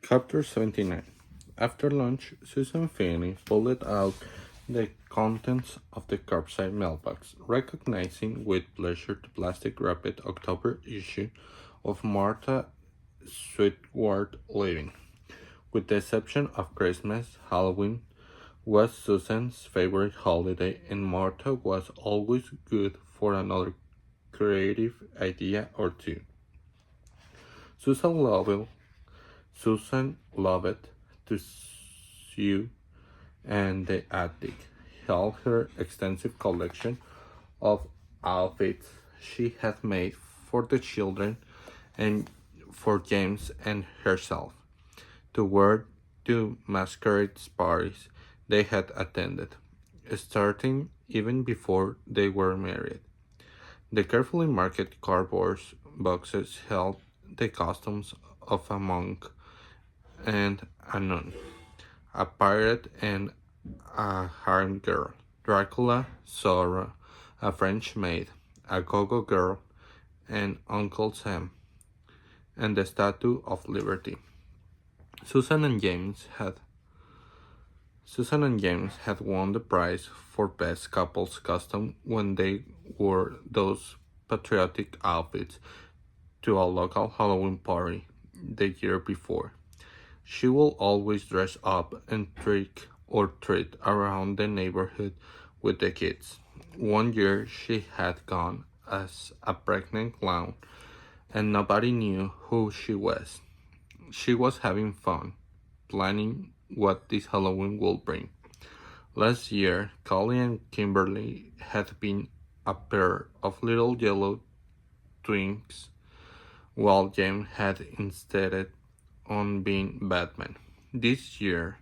Chapter 79. After lunch, Susan Finney pulled out the contents of the curbside mailbox, recognizing with pleasure the plastic wrapped October issue of Martha Sweetwater Living. With the exception of Christmas, Halloween was Susan's favorite holiday, and Martha was always good for another creative idea or two. Susan loved Susan loved to sew, and the attic held her extensive collection of outfits she had made for the children and for James and herself to wear to masquerade parties they had attended, starting even before they were married. The carefully marked cardboard boxes held the costumes of a monk and a nun, a pirate and a harem girl, Dracula, Sora, a French maid, a go-go girl, and Uncle Sam, and the Statue of Liberty. Susan and James had won the prize for best couples costume when they wore those patriotic outfits to a local Halloween party the year before. She will always dress up and trick or treat around the neighborhood with the kids. One year she had gone as a pregnant clown and nobody knew who she was. She was having fun, planning what this Halloween would bring. Last year, Collie and Kimberly had been a pair of little yellow twins, while James had instead on being Batman. This year,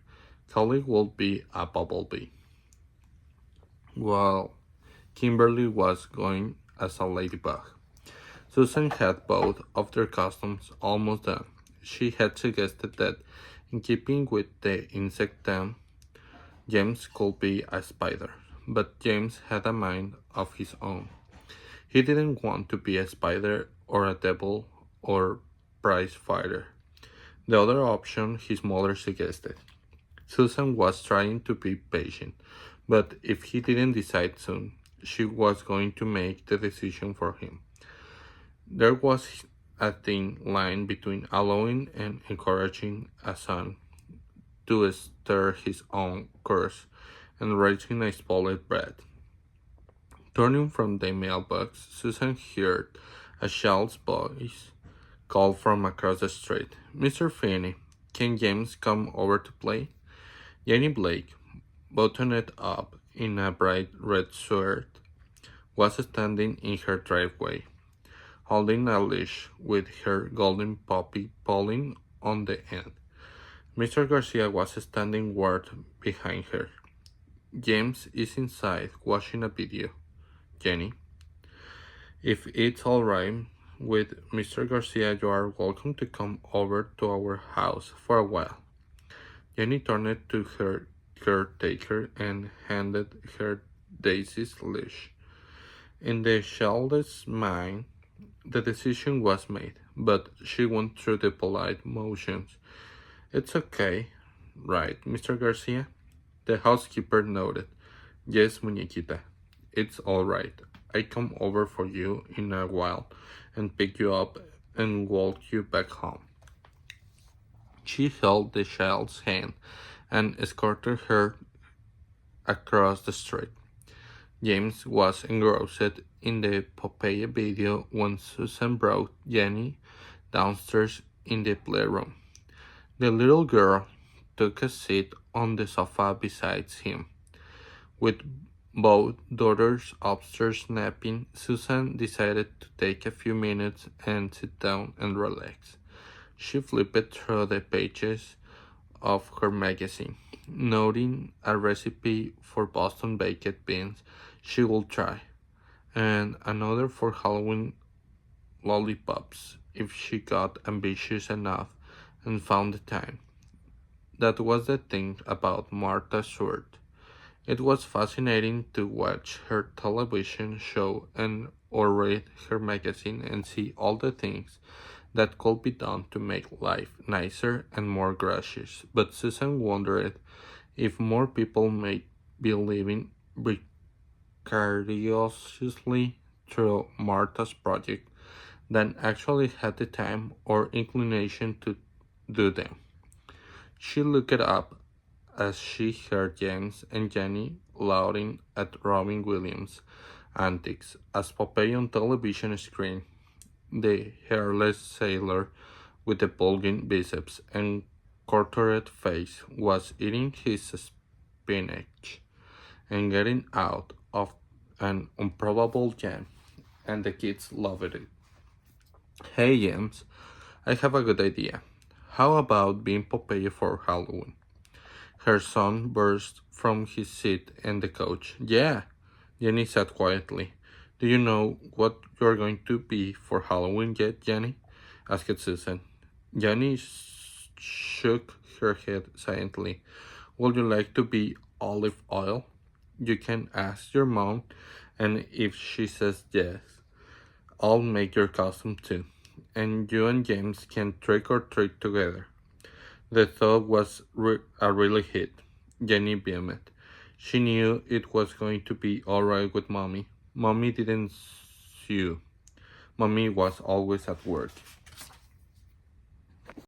Collie will be a bumblebee, while Kimberly was going as a ladybug. Susan had both of their costumes almost done. She had suggested that, in keeping with the insect theme, James could be a spider, but James had a mind of his own. He didn't want to be a spider or a devil or prize fighter. The other option his mother suggested. Susan was trying to be patient, but if he didn't decide soon, she was going to make the decision for him. There was a thin line between allowing and encouraging a son to steer his own course and raising a spoiled brat. Turning from the mailbox, Susan heard a child's voice call from across the street. Mr. Finney, can James come over to play? Jenny Blake, buttoned up in a bright red shirt, was standing in her driveway, holding a leash with her golden puppy pulling on the end. Mr. Garcia was standing right behind her. James is inside watching a video. Jenny, if it's alright with Mr. Garcia, you are welcome to come over to our house for a while. Jenny turned to her caretaker and handed her Daisy's leash. In the child's mind, the decision was made, but she went through the polite motions. It's okay, right, Mr. Garcia? The housekeeper nodded. Yes, muñequita. It's all right. I come over for you in a while and pick you up and walk you back home. She held the child's hand and escorted her across the street. James was engrossed in the Popeye video when Susan brought Jenny downstairs in the playroom. The little girl took a seat on the sofa beside him. With both daughters upstairs napping, Susan decided to take a few minutes and sit down and relax. She flipped through the pages of her magazine, noting a recipe for Boston baked beans she would try, and another for Halloween lollipops if she got ambitious enough and found the time. That was the thing about Martha Stewart. It was fascinating to watch her television show and or read her magazine and see all the things that could be done to make life nicer and more gracious. But Susan wondered if more people may be living vicariously through Martha's project than actually had the time or inclination to do them. She looked up as she heard James and Jenny lauding at Robin Williams' antics as Popeye on television screen. The hairless sailor with the bulging biceps and contorted face was eating his spinach and getting out of an improbable jam, and the kids loved it. Hey James, I have a good idea. How about being Popeye for Halloween? Her son burst from his seat in the couch. Yeah, Jenny said quietly. Do you know what you're going to be for Halloween yet, Jenny? Asked Susan. Jenny shook her head silently. Would you like to be olive oil? You can ask your mom, and if she says yes, I'll make your costume too. And you and James can trick or treat together. The thought was a really hit. Jenny beamed. She knew it was going to be alright with Mommy. Mommy didn't sue. Mommy was always at work.